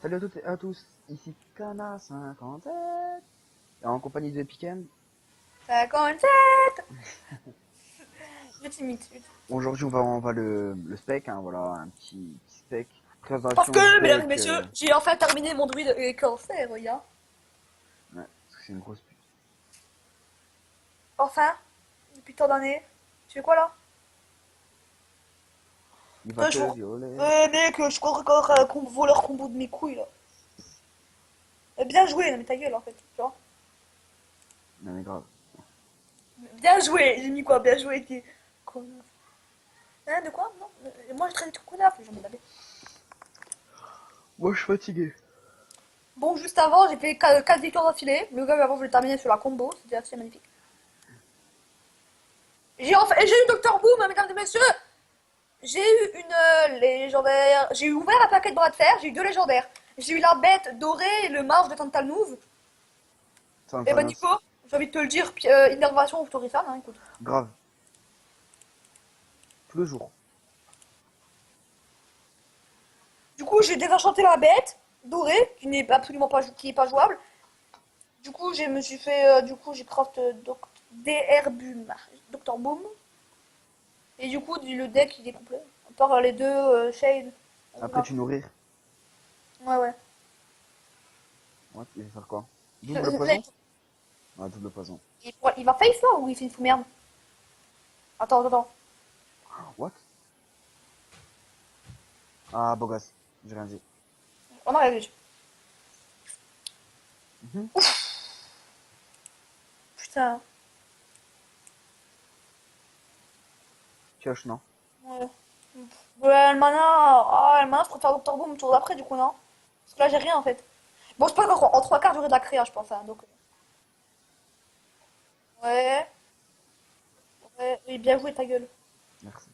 Salut à toutes et à tous, ici Kana57, et en compagnie de Piken. 57. Je t'imite. Aujourd'hui on va le spec, hein, voilà, un petit spec. Parce Présentation du que, mesdames et deck, messieurs, j'ai enfin terminé mon druide et cancer, regarde. ouais, parce que c'est une grosse pute. Enfin, depuis tant d'années. Tu fais quoi là? Il va Putain, te violer. Mec, je crois encore un voleur combo de mes couilles là. Bien joué, non, mais ta gueule en fait, tu vois. Non mais grave. Bien joué, j'ai mis quoi? Bien joué, t'es. Connasse. Hein, de quoi? Non, moi je traite des trucs connards, j'en ai dabé. Moi je suis fatigué. Bon, juste avant, j'ai fait 4 victoires d'affilée. Le gars, avant, je l'ai terminé sur la combo, c'était assez magnifique. J'ai enfin, et j'ai eu Docteur Boom, hein, mesdames et messieurs. J'ai eu une légendaire. J'ai eu ouvert un paquet de bras de fer, j'ai eu 2 légendaires. J'ai eu la bête dorée et le marge de Tantalmouve. Ça, Et ça, bah, ça, Nico, j'ai envie de te le dire, innervation ou Torifan, hein, écoute. grave. Tous les jours. Du coup, j'ai désenchanté la bête dorée, qui n'est absolument pas, qui est pas jouable. Du coup, je me suis fait. Du coup, j'ai craft DR Boom. Docteur Boom. Et du coup, le deck, il est complet. À part les deux Shade. Après tu nourrir. Ouais, ouais. Ouais, il va faire quoi? Double poison? Ouais, double poison. Il va face là ou il fait une fou merde? Attends, attends, attends. What? Ah, beau gosse. J'ai rien dit. On a vu. Mhm. Putain. Pioche, non? Ouais. Ouais, le mana. Ah, le mana, je préfère Doctor Boom le tour d'après, du coup, non? Parce que là, j'ai rien en fait. Bon, je pense qu'en 3 quarts, j'aurai de la créa, je pense. Hein, donc, ouais. Ouais. Oui, bien joué, ta gueule. Merci.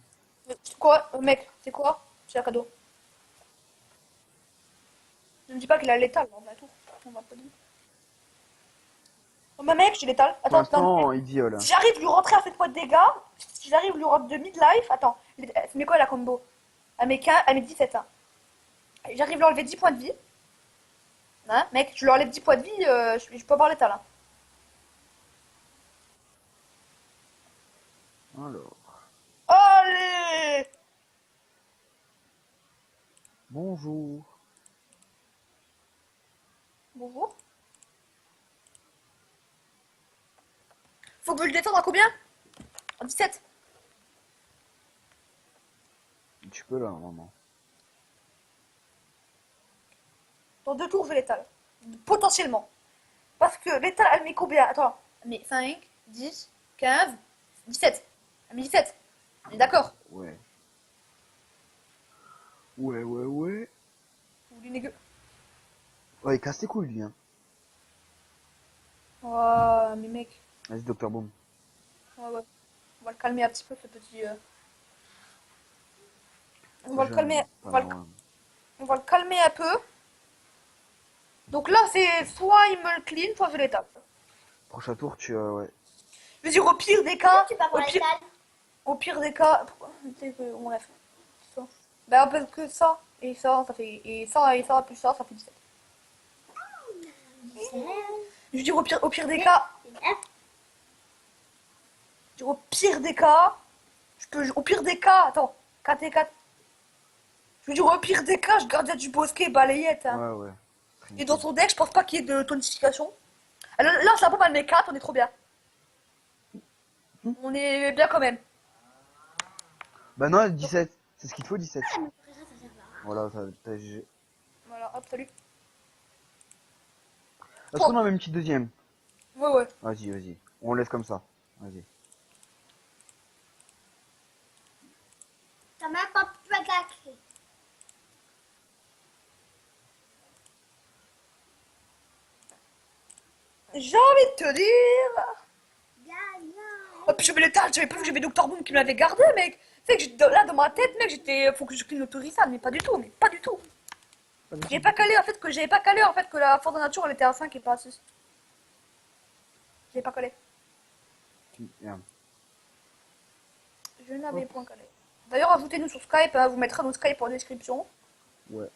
C'est quoi, mec? C'est quoi? C'est un cadeau. Ne me dis pas qu'il a létal, non, bah, tout. On va pas dire. Oh, bah, mec, j'ai létal. Pour Attends, attends. l'instant, il viole. Si j'arrive à lui rentrer à 7 points de dégâts, si j'arrive à lui rentrer de mid-life, attends. C'est quoi la combo? Elle met 17, hein. J'arrive à lui enlever 10 points de vie. Hein, mec, je lui enlève 10 points de vie, je peux avoir l'état là. Alors, Allez! bonjour. Bonjour. Faut que je le détende à combien? À 17. Tu peux là, normalement. Dans 2 tours, je vais l'étal. Potentiellement. Parce que l'étal, elle met combien? Attends. Elle met 5, 10, 15, 17. Elle met 17. On est d'accord. Ouais. Ouais, ouais, ouais. Ou du négueux. Ouais, il casse les couilles, lui, hein. Oh, mais mec. Vas-y, Docteur Boom. Ouais, ouais. On va le calmer un petit peu, ce petit. On va le Jeune, calmer. Padawan. On va le calmer un peu. Donc là, c'est soit il me le clean, soit je l'étape. Prochain tour, ouais. Je veux dire, au pire des cas. Tu vas Au voir pire, l'étal. au pire des cas. Pourquoi bref. Ça. Ben, parce que ça, et ça fait. Et ça, plus ça fait 17. Je veux dire, au pire des cas. Je veux dire, au pire des cas. Au pire des cas. Attends. 4 et 4. Je veux dire, au pire des cas, je gardien du bosquet balayette. Hein. Ouais, ouais. Et dans Trinité. son deck, je pense pas qu'il y ait de tonification. Alors, là, c'est un peu mal mes 4, on est trop bien. On est bien quand même. Bah non, 17. C'est ce qu'il te faut, 17. Voilà, t'as GG. Voilà, hop, salut. Est-ce qu'on a même une petite deuxième? Ouais, ouais. Vas-y, vas-y. On laisse comme ça. Vas-y. T'as même pas pu mettre la clé. J'ai envie de te dire. Bien, Oh, puis j'avais l'état, j'avais pas vu que j'avais Docteur Boom qui me l'avait gardé, mec. C'est que là, dans ma tête, mec, j'étais. Faut que je clean l'autorisation, mais pas du tout, mais pas du tout. J'avais pas calé, en fait, que la force de nature, elle était à 5 et pas à 6. J'avais pas calé. Merde. Je n'avais point calé. D'ailleurs, ajoutez-nous sur Skype, hein, vous mettrez notre Skype en description. Ouais.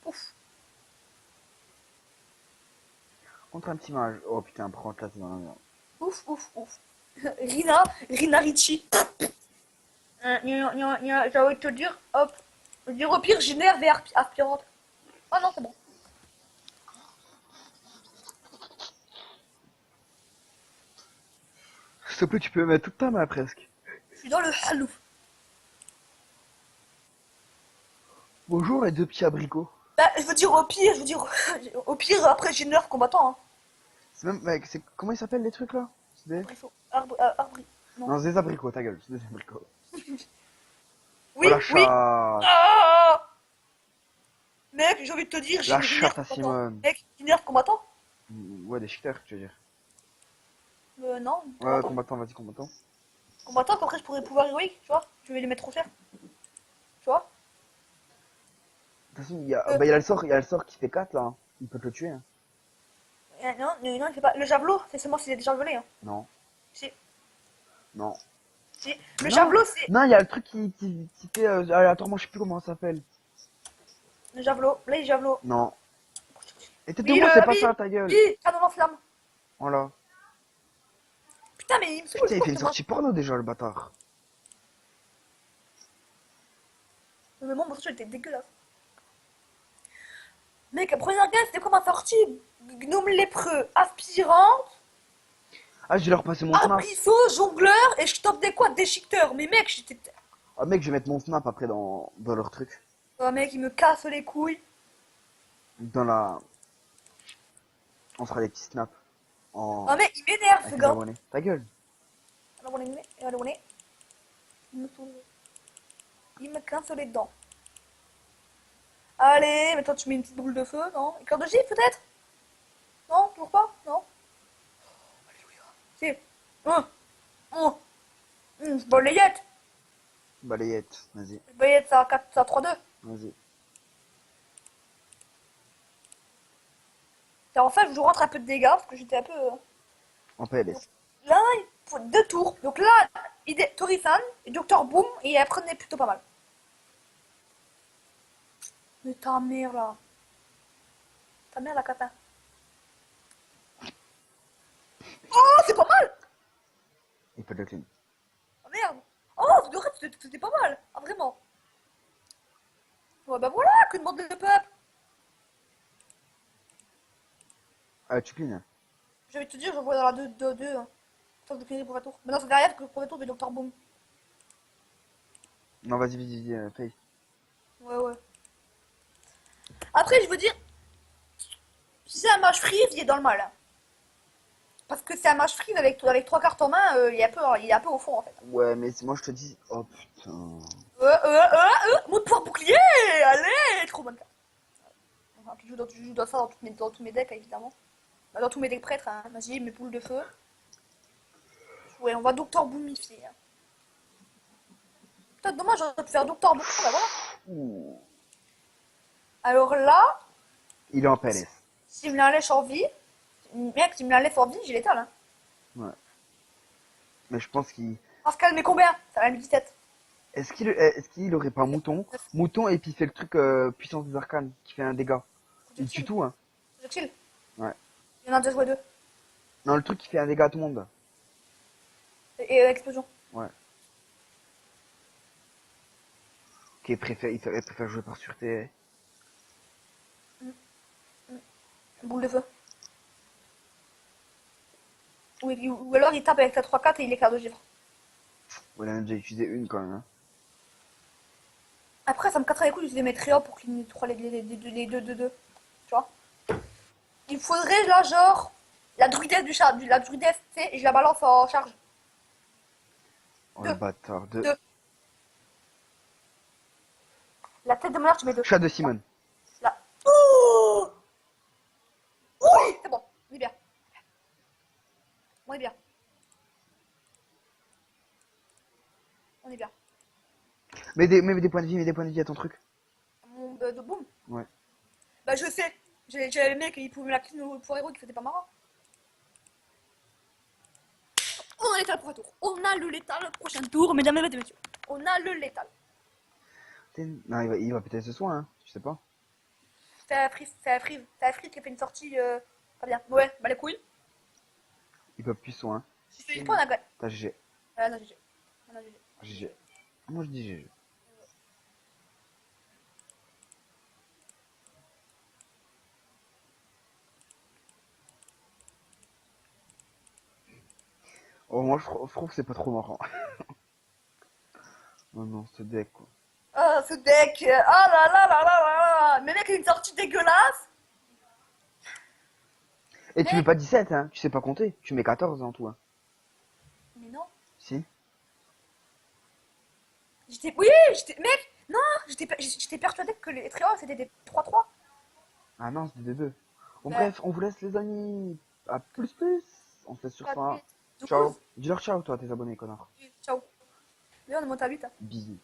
Ouf. Contre un petit mage. Oh putain, prends là, c'est dans la merde. Ouf, ouf, ouf. Rina Ricci. J'ai envie de te dire, hop. Je dire au pire, j'énerve et aspirante. Oh non, c'est bon. S'il te plaît, tu peux mettre toute ta main presque. Je suis dans le halou. Bonjour les deux petits abricots. Bah, je veux dire, au pire, au pire, après, j'énerve combattant, hein. C'est même, mec, c'est comment ils s'appellent les trucs là? C'est des... Non. Non. C'est des abricots, ta gueule, c'est des abricots. Oui, Oh la oui. chatte. Ah mec, j'ai envie de te dire, La j'énerve chatte à combattant. Simone. Mec, j'énerve combattant. Ouais, des cheaters, tu veux dire. Non, Ouais, combattant. combattant, vas-y, combattant. Combattant, qu'après, je pourrais pouvoir héroïque, tu vois. Je vais les mettre trop cher. Tu vois. De toute façon, il y a le sort qui fait 4 là. Hein. Il peut te le tuer. Hein. Non, il fait pas. Le javelot, c'est seulement s'il est déjà volé, hein. Non, Si. non. Si. Le Non. javelot, c'est. Non, il y a le truc qui fait aléatoirement, je sais plus comment ça s'appelle. Le javelot. Là, il est javelot. Non. Et t'es de Oui, moi, c'est pas oui, ça, ta gueule. oui, canon en flamme. Voilà. Putain, mais il me saoule. Putain, il fait une forcément. sortie porno déjà, le bâtard. Mais mon morceau était dégueulasse. Mec, la première game, c'était quoi ma sortie? Gnome lépreux, aspirant, Ah, je vais leur passer mon snap. arbrisseau, jongleur, et je tape des quoi? Déchiqueteur. Mais mec, j'étais. Ah, mec, je vais mettre mon snap après dans leur truc. Oh, mec, il me casse les couilles. Dans la. On fera des petits snaps. En. Oh, mec, il m'énerve, Avec ce les gars. abonnés. Ta gueule. Abonné. Il me saoule. Il me casse les dents. Allez, maintenant tu mets une petite boule de feu, non? Éclair de gifle, peut-être? Non, toujours pas? Non? Si. Balayette. Balayette, vas-y. Balayette, ça a 4, ça a 3-2. Vas-y. En fait, je vous rentre un peu de dégâts, parce que j'étais un peu... En PLS. Là, il faut 2 tours. Donc là, Torisan et Dr Boom, et elle prenait plutôt pas mal. Mais ta mère, là. Ta mère, la catin. Oh, c'est pas mal! Il peut le clean. Oh merde! Oh, de reste, c'était pas mal! Ah, vraiment! Ouais, bah voilà, que demande le peuple! Ah, tu clean. Je vais te dire, je vois dans la 2-2-2. Hein. Ça, je cleaner pour un tour. Maintenant, c'est derrière que le premier tour de Dr Boom. Non, vas-y, fais. Ouais. Après, je veux dire, si c'est un match freeze, il est dans le mal. Hein. Parce que c'est un match freeze avec 3 cartes en main, il est un peu au fond en fait. Ouais, mais moi je te dis. Oh putain. Mot de pouvoir bouclier! Allez! Trop bonne carte. Enfin, tu joues dans ça dans tous mes decks évidemment. Bah, dans tous mes decks prêtres, hein. Vas-y, mes boules de feu. Ouais, on va Docteur Boomifier. Hein. Putain, dommage, j'aurais pu faire Docteur Boom, bah voilà. Ouh. Alors là, Il est en PLS. s'il me la laisse en vie, mec, s'il me la laisse en vie, j'ai l'étale. Hein. Ouais. Mais je pense qu'il. Pascal, mais combien? Ça va me 17. Est-ce qu'il aurait pas mouton? Mouton et puis il fait le truc puissance des arcanes qui fait un dégât. Il tue tout, hein. Projectile. Ouais. Il y en a déjà joué 2. Non, le truc qui fait un dégât à tout le monde. Et explosion. Ouais. Ok, il préfère jouer par sûreté. Boule de feu. Ou alors il tape avec sa 3-4 et il éclaire de givre. Ouais, il en a déjà utilisé une quand même. Hein. Après, ça me casserait les couilles d'utiliser mes tréas pour qu'il y ait les 2-2-2. Tu vois? Il faudrait là, genre, la druidesse la druidesse, tu sais, et je la balance en charge. Oh Deux. le bâtard. Deux. La tête de mon arche, tu mets 2. Chat de Simone. Là. Oh oui, c'est bon, on est bien. On est bien. On est bien. Mets des points de vie à ton truc. Mon de boum. Ouais. Bah je sais. J'ai le mec, il pouvait me la clean au pour héros qui faisait pas marrant. On a l'étal pour un tour. On a le létal prochain tour, mesdames et messieurs. On a le létal. Non, il va peut-être ce soin, hein. Je sais pas. C'est Afrique qui a fait une sortie pas bien. Ouais, bah les couilles. Ils peuvent plus soin. Si c'est une fois, on a gagné. T'as GG. Ah non, GG. Ah, non, GG. GG. Moi je dis GG. Oh, moi je trouve que c'est pas trop marrant. Oh non, ce deck quoi. Ah, ce deck. Ah là là là là là là. Mais mec, il a une sortie dégueulasse. Et tu Mec. mets pas 17, hein. Tu sais pas compter. Tu mets 14 en tout, hein. Mais non. Si. Oui, mec, non, j'étais persuadé que les trios c'était des 3-3. Ah non, c'est des deux. Bon, Ouais. bref, on vous laisse les amis. À plus plus. On se laisse sur Pas ça. de Ciao. 12. Dis-leur ciao toi, tes abonnés, connard. Ciao. D'ailleurs, on est monté à 8. Bisous.